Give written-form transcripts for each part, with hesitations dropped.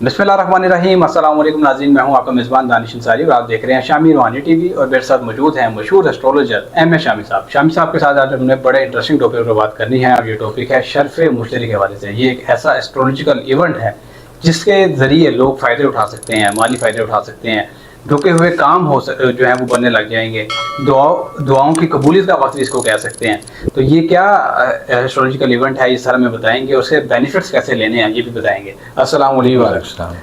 बिस्मिल्लाहिर्रहमानिर्रहीम। अस्सलाम वालेकुम नाज़रीन, मैं हूं आपका मेज़बान दानिश अंसारी और आप देख रहे हैं शामी रूहानी टीवी। और मेरे साथ मौजूद हैं मशहूर एस्ट्रोलॉजर एम ए शामी साहब। शामी साहब के साथ आज हमने बड़े इंटरेस्टिंग टॉपिक पर बात करनी है और ये टॉपिक है शर्फ़ मुश्तरी के हवाले से। ये एक ऐसा एस्ट्रोलॉजिकल इवेंट है जिसके ज़रिए लोग फ़ायदे उठा सकते हैं, माली फ़ायदे उठा सकते हैं, रुके हुए काम जो है वो बनने लग जाएंगे, दुआओं की कबूलियत का वक्त भी इसको कह सकते हैं। तो ये क्या एस्ट्रोलॉजिकल इवेंट है, ये सारा में बताएंगे, उसके बेनिफिट्स कैसे लेने हैं ये भी बताएंगे। अस्सलाम वालेकुम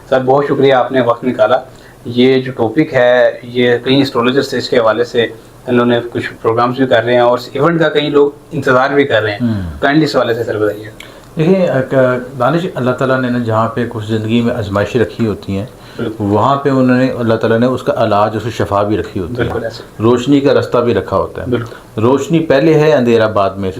सर, बहुत शुक्रिया आपने वक्त निकाला। ये जो टॉपिक है ये कई एस्ट्रोलॉजर्स इसके हवाले से इन्होंने कुछ प्रोग्राम्स भी कर रहे हैं और इवेंट का कई लोग इंतज़ार भी कर रहे हैं। काइंडली इस हवाले से सर बताइए। देखिए दानिश, अल्लाह ताला ने जहाँ पे कुछ ज़िंदगी में आजमाइशें रखी होती हैं वहाँ पे उन्होंने अल्लाह ताला ने उसका इलाज, उसकी शफा भी रखी होती है, रोशनी का रास्ता भी रखा होता है। रोशनी पहले है, अंधेरा बाद में।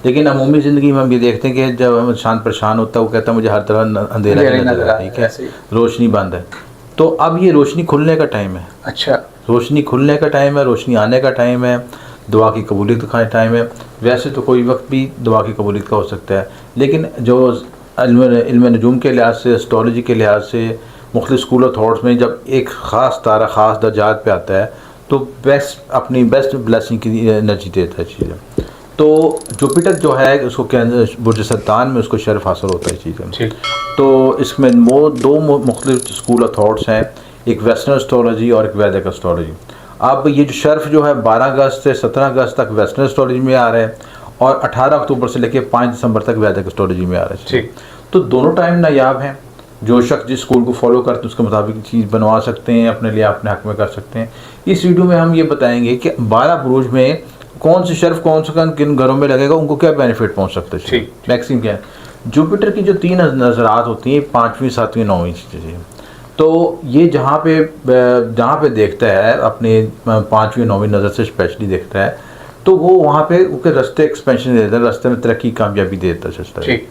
लेकिन अमूमी ज़िंदगी में हम ये देखते हैं कि जब इंसान परेशान होता है वो कहता है मुझे हर तरह अंधेरा ही नजर आ रहा है, ठीक है, रोशनी बंद है। तो अब ये रोशनी खुलने का टाइम है। अच्छा, रोशनी खुलने का टाइम है, रोशनी आने का टाइम है, दुआ की कबूलियत का टाइम है। वैसे तो कोई वक्त भी दुआ की कबूलियत का हो सकता है, लेकिन जो इल्म नजूम के लिहाज से, एस्ट्रोलॉजी के लिहाज से, मुख्तलिफ स्कूल ऑफ थॉट्स में जब एक ख़ास तारा ख़ास दर्जात पे आता है तो अपनी बेस्ट ब्लेसिंग की एनर्जी देता है चीज़ें। तो जुपिटर जो है उसको बुर्ज सत्तान में उसको शर्फ हासिल होता है चीज़ें। तो इसमें वो दो मुख्तलिफ स्कूल ऑफ थॉट्स हैं, एक वेस्टर्न एस्ट्रोलॉजी और एक वैदिक एस्ट्रोलॉजी। अब ये जो शर्फ जो है 12 अगस्त से 17 अगस्त तक वेस्टर्न एस्ट्रोलॉजी में आ रहा है और 18 अक्टूबर से लेकर 5 दिसंबर तक वैदिक एस्ट्रोलॉजी में आ रहा है। ठीक, तो दोनों टाइम नायाब हैं। जो शख्स जिस स्कूल को फॉलो करते हैं उसके मुताबिक चीज़ बनवा सकते हैं, अपने लिए अपने हक में कर सकते हैं। इस वीडियो में हम ये बताएंगे कि 12 बुरूज में कौन से शर्फ कौन सा किन घरों में लगेगा, उनको क्या बेनिफिट पहुंच सकते हैं। ठीक, मैक्सिमम क्या है। जुपिटर की जो 3 नज़रात होती हैं, 5वीं 7वीं 9वीं चीज़ें, तो ये जहाँ पे देखता है अपने 5वीं 9वीं नज़र से स्पेशली देखता है, तो वो वहाँ पे उनके रास्ते एक्सपेंशन देता है, रास्ते में तरक्की कामयाबी देता है,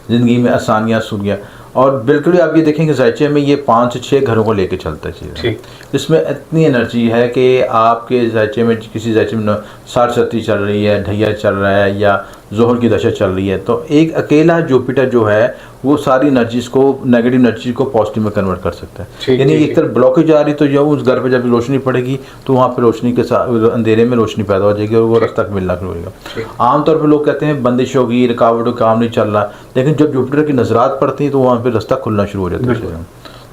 ज़िंदगी में आसानियाँ सुनियाँ। और बिल्कुल आप ये देखेंगे ज़ायचे में ये 5 से 6 घरों को लेके चलता है चीज़। इसमें इतनी एनर्जी है कि आपके ज़ायचे में किसी ज़ायचे में 60-70 चल रही है, ढैया चल रहा है या ज़ोहर की दशा चल रही है, तो एक अकेला जुपिटर जो है वो सारी एनर्जीज को, नेगेटिव एनर्जी को पॉजिटिव में कन्वर्ट कर सकता है। यानी एक तरफ ब्लॉकेज आ रही तो जब उस घर पे जब रोशनी पड़ेगी तो वहाँ पे रोशनी के साथ अंधेरे में रोशनी पैदा हो जाएगी और वो रास्ता मिलना शुरू होगा। आमतौर पर लोग कहते हैं बंदिश होगी, रुकावट हो, काम नहीं चल रहा, लेकिन जब जुपिटर की नजरात पड़ती हैं तो वहाँ पर रास्ता खुलना शुरू हो जाता है।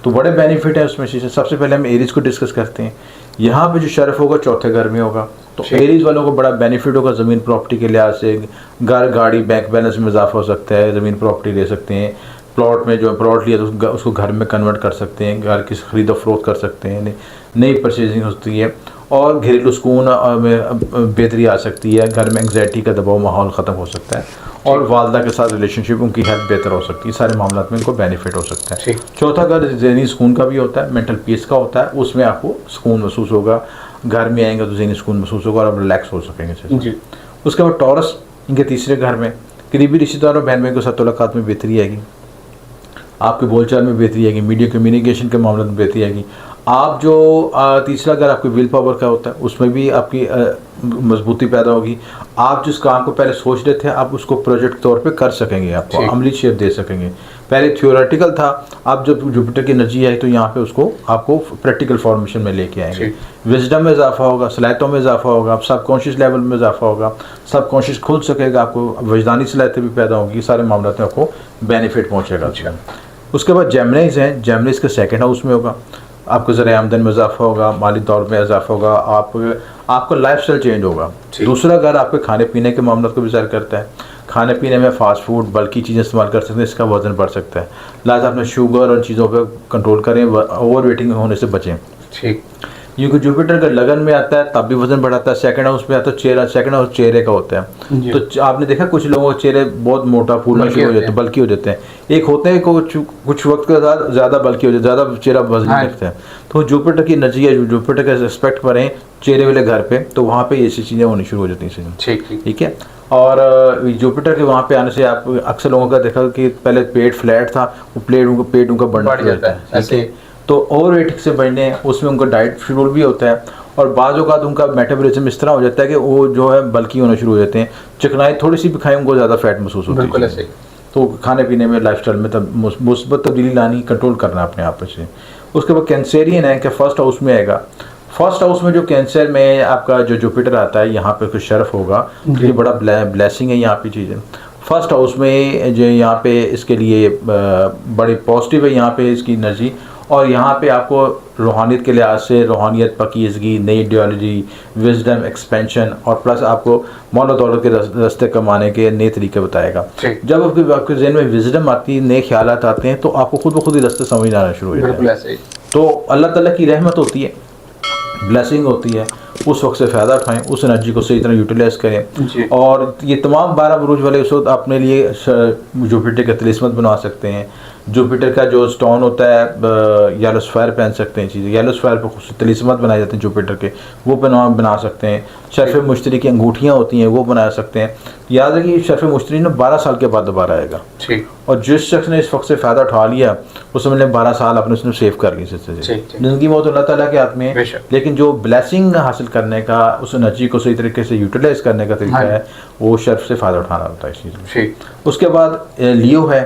तो बड़े बेनिफिट है उसमें चीज़ें। सबसे पहले हम एरीज को डिस्कस करते हैं। यहाँ पे जो शर्फ होगा 4थे घर में होगा, तो एरीज वालों को बड़ा बेनिफिट होगा ज़मीन प्रॉपर्टी के लिहाज से। घर, गाड़ी, बैंक बैलेंस में इजाफा हो सकता है, ज़मीन प्रॉपर्टी ले सकते हैं, प्लॉट में जो प्लॉट लिया तो उसको घर में कन्वर्ट कर सकते हैं, घर की खरीदो फरोख्त कर सकते हैं, नई परचेजिंग होती है और घरेलू सुकून में बेहतरी आ सकती है। घर में एंग्जाइटी का दबाव माहौल ख़त्म हो सकता है और वालदा के साथ रिलेशनशिप, उनकी हेल्थ बेहतर हो सकती है। सारे मामलों में इनको बेनिफिट हो सकता है। 4था घर ज़हनी सुकून का भी होता है, मेंटल पीस का होता है, उसमें आपको सुकून महसूस होगा। घर में आएंगे तो ज़हनी सुकून महसूस होगा और आप रिलैक्स हो सकेंगे। उसके बाद टॉरस, इनके 3रे घर में करीबी रिश्तेदारों बहन भाई को साथ मुलाकात में बेहतरी आएगी, आपके बोलचाल में बेहतरी आएगी, मीडिया कम्युनिकेशन के मामले में बेहतरी आएगी। आप जो 3रा घर आपकी विल पावर का होता है उसमें भी आपकी मजबूती पैदा होगी। आप जिस काम को पहले सोच रहे थे आप उसको प्रोजेक्ट तौर पे कर सकेंगे, आपको अमली शेप दे सकेंगे। पहले थियोरेटिकल था, अब जब जुपिटर की एनर्जी आई तो यहाँ पे उसको आपको प्रैक्टिकल फॉर्मेशन में लेके आएंगे। विजडम में इजाफा होगा, सलाहियतों में इजाफा होगा, आप सबकॉन्शियस लेवल में इजाफा होगा, सबकॉन्शियस खुल सकेगा, आपको वजदानी सलाहियतें भी पैदा होंगी, सारे मामलों में आपको बेनिफिट पहुँचेगा। उसके बाद जेमिनीज हैं, जेमिनीज के 2nd हाउस में होगा, आपको ज़रा आमदन में इजाफा होगा, माली तौर में इजाफा होगा, आपका लाइफ स्टाइल चेंज होगा। 2रा घर आपके खाने पीने के मामलों को भी ज़ाहिर करता है। खाने पीने में फास्ट फूड, बल्कि चीज़ें इस्तेमाल कर सकते हैं, इसका वज़न बढ़ सकता है। लिहाजा अपने शुगर और चीज़ों पर कंट्रोल करें, ओवर वेटिंग होने से बचें। ठीक, क्योंकि जुपिटर का लगन में आता है तब भी वजन बढ़ाता है। 2nd हाउस में आता है चेहरा, 2nd हाउस चेहरे का होता है। तो आपने देखा कुछ लोगों के चेहरे बहुत मोटा फूलना शुरू हो जाते हैं, बल्कि हो जाते हैं। एक होते हैं कुछ वक्त के साथ ज़्यादा बल्कि हो जाते, ज़्यादा चेहरा वजन दिखता है। तो जुपिटर की एनर्जी है, जुपिटर के रिस्पेक्ट करें चेहरे वाले घर पे, तो वहाँ पे ऐसी चीज़ें होनी शुरू हो जाती हैं। ठीक है। और जुपिटर के वहाँ पे आने से आप अक्सर लोगों का देखा कि पहले पेट फ्लैट था, वो पेट उनका बढ़ जाता है ऐसे। तो ओवर वेट से बढ़ने उसमें उनका डाइट शेड्यूल भी होता है और बाज़ औक़ात उनका मेटाबॉलिज्म इस तरह हो जाता है कि वो जो है बल्कि होना शुरू हो जाते हैं। चिकनाई थोड़ी सी भी खाएं उनको ज़्यादा फैट महसूस होती है। तो खाने पीने में, लाइफस्टाइल में तब मुस्बत तब्दीली लानी, कंट्रोल करना अपने आप से। उसके बाद कैंसेरियन है कि फर्स्ट हाउस में आएगा। फर्स्ट हाउस में जो कैंसर में आपका जो जुपिटर आता है, यहाँ पे कुछ शर्फ होगा, ये बड़ा ब्लेसिंग है यहाँ पे चीज़ें। फर्स्ट हाउस में जो यहाँ पे इसके लिए बड़ी पॉजिटिव है यहाँ पे इसकी एनर्जी, और यहाँ पे आपको रूहानियत के लिहाज से रूहानियत, पकीज़गी, नई आइडियोलॉजी, विजडम, एक्सपेंशन, और प्लस आपको मौल दौलत के रास्ते कमाने के नए तरीके बताएगा। जब आपके जहन में विजडम आती है, नए ख्यालात आते हैं, तो आपको खुद ब खुद ही रास्ते समझ आना शुरू हो जाता है। तो अल्लाह ताला की रहमत होती है, ब्लेसिंग होती है, उस वक्त से फ़ायदा उठाएं, उस एनर्जी को सही तरह यूटिलाइज़ करें। और ये तमाम 12 बुरूज वाले उस वक्त अपने लिए जुपिटर का तिलिस्मत बना सकते हैं। जुपिटर का जो स्टोन होता है येलो स्फायर पहन सकते हैं, चीज़ें येलो स्फायर पर तिलिस्मत बनाए जाते हैं जुपिटर के, वो बना सकते हैं। शर्फ मुश्तरी की अंगूठियाँ होती हैं, वो बना सकते हैं। याद रखिए शर्फ मुश्तरी ना 12 साल के बाद दोबारा आएगा, और जिस शख्स ने इस वक्त से फ़ायदा उठा लिया उस समय 12 साल अपने उसने सेव कर ली ज़िंदगी में, तो अल्लाह ताला के हाथ में है। लेकिन जो ब्लेसिंग हासिल करने का, उस एनर्जी को सही तरीके से यूटिलाइज़ करने का तरीका है, वो शर्फ से फ़ायदा उठाना होता है इस चीज़ में। उसके बाद लियो है।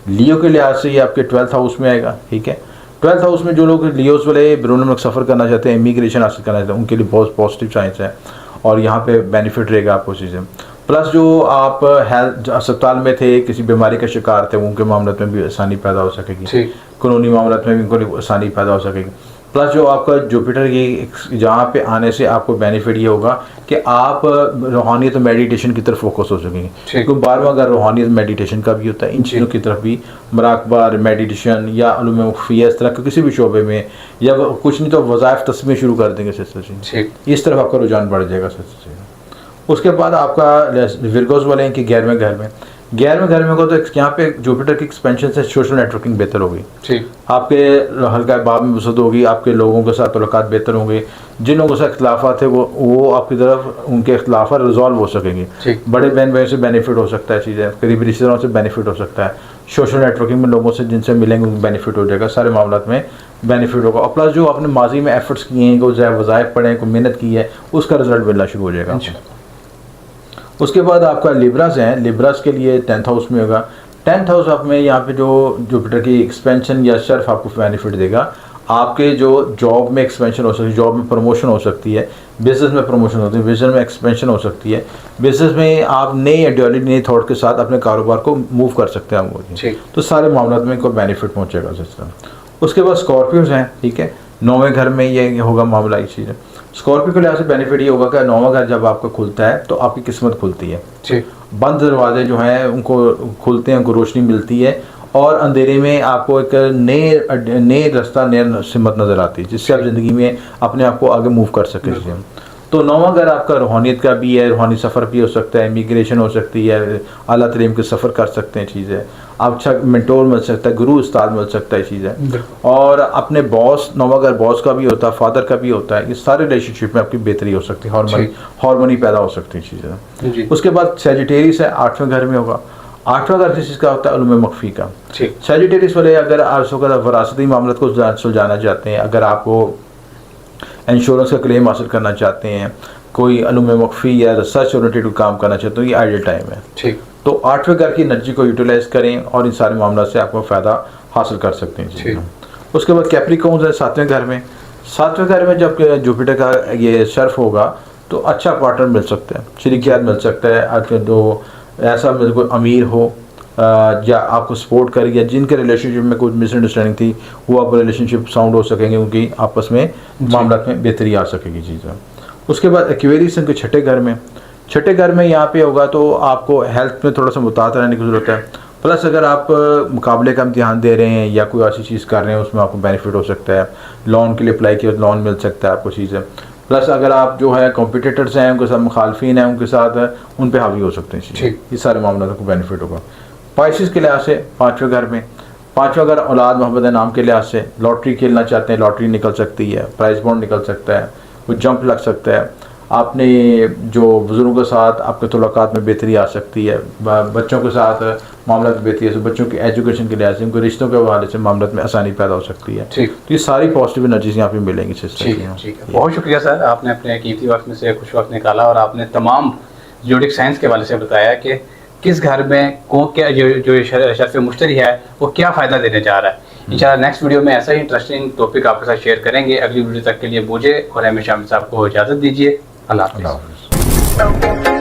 लियो के लिहाज से ये आपके 12th हाउस में आएगा, ठीक है। 12th हाउस में जो लोग लियोस वाले बैरून मुल्क सफ़र करना चाहते हैं, इमिग्रेशन हासिल करना चाहते हैं, उनके लिए बहुत पॉजिटिव साइंस है, और यहाँ पे बेनिफिट रहेगा आपको चीज़ें। प्लस जो आप हेल्थ अस्पताल में थे, किसी बीमारी का शिकार थे, उनके मामले में भी आसानी पैदा हो सकेगी, कानूनी मामले में भी उनको आसानी पैदा हो सकेगी। प्लस जो आपका जुपिटर की जहाँ पे आने से आपको बेनिफिट ये होगा कि आप रूहानियत और मेडिटेशन की तरफ फोकस हो सकेंगे, क्योंकि बार-बार अगर रूहानियत मेडिटेशन का भी होता है, इन चीज़ों की तरफ भी मराकबा, मेडिटेशन या उलूम खुफिया, इस तरह के किसी भी शोबे में, या कुछ नहीं तो वज़ाइफ तस्मीर शुरू कर देंगे इस तरफ आपका रुझान बढ़ जाएगा। उसके बाद आपका विर्गोस वाले हैं कि 11वें घर में, 11वें घर में को तो यहाँ पे जुपिटर की एक्सपेंशन से सोशल नेटवर्किंग बेहतर होगी, आपके हल्का बाब में वसत होगी, आपके लोगों के साथ मुलाकात बेहतर होंगे, जिन लोगों से इख्तलाफात है वो आपकी तरफ उनके इख्तलाफात रिजॉल्व हो सकेंगे। बड़े बहन भाई से बेनिफिट हो सकता है, चीज़ें करीबी रिश्तेदारों से बेनिफिट हो सकता है, सोशल नेटवर्किंग में लोगों से जिनसे मिलेंगे उनको बेनिफिट हो जाएगा, सारे मामलों में बेनिफिट होगा। और प्लस जो आपने माजी में एफर्ट्स किए हैं, को वज़ाइफ पढ़े, को मेहनत की है, उसका रिजल्ट मिलना शुरू हो जाएगा। उसके बाद आपका लिब्रास है। लिब्रास के लिए 10th हाउस में होगा। 10th हाउस आप में यहाँ पे जो जुपिटर की एक्सपेंशन या शर्फ आपको बेनिफिट देगा। आपके जो जॉब में एक्सपेंशन हो सकती है, जॉब में प्रमोशन हो सकती है, बिजनेस में प्रमोशन होती है, बिजनेस में एक्सपेंशन हो सकती है, बिजनेस में आप नई आइडियोलॉजी, नई थॉट के साथ अपने कारोबार को मूव कर सकते हैं, तो सारे मामलों में कोई बेनिफिट पहुँचेगा सिस्टम। उसके बाद स्कॉर्पियोज हैं, ठीक है, 9वें घर में ये होगा मामला, ये चीज़ है। स्कॉर्पियो के लिहाज से बेनिफिट ये होगा कि 9वां घर जब आपका खुलता है तो आपकी किस्मत खुलती है, बंद दरवाजे जो हैं उनको खुलते हैं, उनको रोशनी मिलती है, और अंधेरे में आपको एक नए रास्ता, नई सिमत नज़र आती है, जिससे आप ज़िंदगी में अपने आप को आगे मूव कर सकें। तो 9वां घर आपका रूहानियत का भी है, रूहानी सफ़र भी हो सकता है, इमिग्रेशन हो सकती है, आला तरीम के सफ़र कर सकते हैं, चीज़ें आप अच्छा मेंटोर मिल सकता है, गुरु उस्ताद मिल सकता है, चीज़ें। और अपने बॉस, 9वां घर बॉस का भी होता है, फादर का भी होता है, ये सारे रिलेशनशिप में आपकी बेहतरी हो सकती है, हार्मनी पैदा हो सकती है, चीज़ें। उसके बाद सैजिटेरियस है, 8वें घर में होगा। 8वां घर किस चीज़ का होता है? उलूम मख्फी का। सैजिटेरियस वाले अगर आप वरासती मामले को सुलझाना चाहते हैं, अगर आपको इंश्योरेंस का क्लेम हासिल करना चाहते हैं, कोई उलूम मख्फी या रिसर्च ओरिएंटेड काम करना चाहते हो, ये आइडियल टाइम है। तो 8वें घर की एनर्जी को यूटिलाइज करें और इन सारे मामलों से आपको फ़ायदा हासिल कर सकते हैं। उसके बाद कैप्रिकॉर्न्स है 7वें घर में। 7वें घर में जब जुपिटर का ये शर्फ होगा तो अच्छा पार्टनर मिल सकता है, शरीकियात मिल सकता है, आपके दो ऐसा कोई अमीर हो या आपको सपोर्ट करे, या जिनके रिलेशनशिप में कुछ मिसअंडरस्टैंडिंग थी वो आप रिलेशनशिप साउंड हो सकेंगे, उनकी आपस में मामला में बेहतरी आ सकेगी चीज़ें। उसके बाद एक्वेरियस के 6ठे घर में, 6ठे घर में यहाँ पे होगा तो आपको हेल्थ में थोड़ा सा मुतात रहने की ज़रूरत है। प्लस अगर आप मुकाबले का इम्तिहान दे रहे हैं या कोई ऐसी चीज़ कर रहे हैं उसमें आपको बेनिफिट हो सकता है, लोन के लिए अप्लाई किया तो लोन मिल सकता है आपको, चीज़ें। प्लस अगर आप जो है कॉम्पिटिटर्स हैं, उनके साथ मुखालफिन हैं, उनके साथ उन पर हावी हो सकते हैं, ये सारे मामलों को बेनिफिट होगा। पाइसेस के लिहाज से 5वें घर में, 5वां घर औलाद मोहब्बत नाम के लिहाज से, लॉटरी खेलना चाहते हैं, लॉटरी निकल सकती है, प्राइज बॉन्ड निकल सकता है, कुछ जंप लग सकता है, आपने जो बुज़ुर्गों के साथ आपके तल्लुकात में बेहतरी आ सकती है, बच्चों के साथ मामला में बेहतरी है, बच्चों की एजुकेशन के लिहाज से, उनके रिश्तों के हवाले से मामला में आसानी पैदा हो सकती है। तो ये सारी पॉजिटिव एनर्जीज यहाँ पे मिलेंगी सिस्टम। बहुत शुक्रिया सर, आपने अपने कीमती वक्त में से कुछ वक्त निकाला और आपने तमाम ज़ोडिक साइंस के हवाले से बताया कि किस घर में कौन क्या जो शर्फ मुश्तरी है वो क्या फ़ायदा देने जा रहा है। इंशाल्लाह नेक्स्ट वीडियो में ऐसा ही इंटरेस्टिंग टॉपिक आपके साथ शेयर करेंगे। अगली वीडियो तक के लिए मुझे और एम ए शामिल साहब को इजाज़त दीजिए। अल्लाह हाफ़िज़।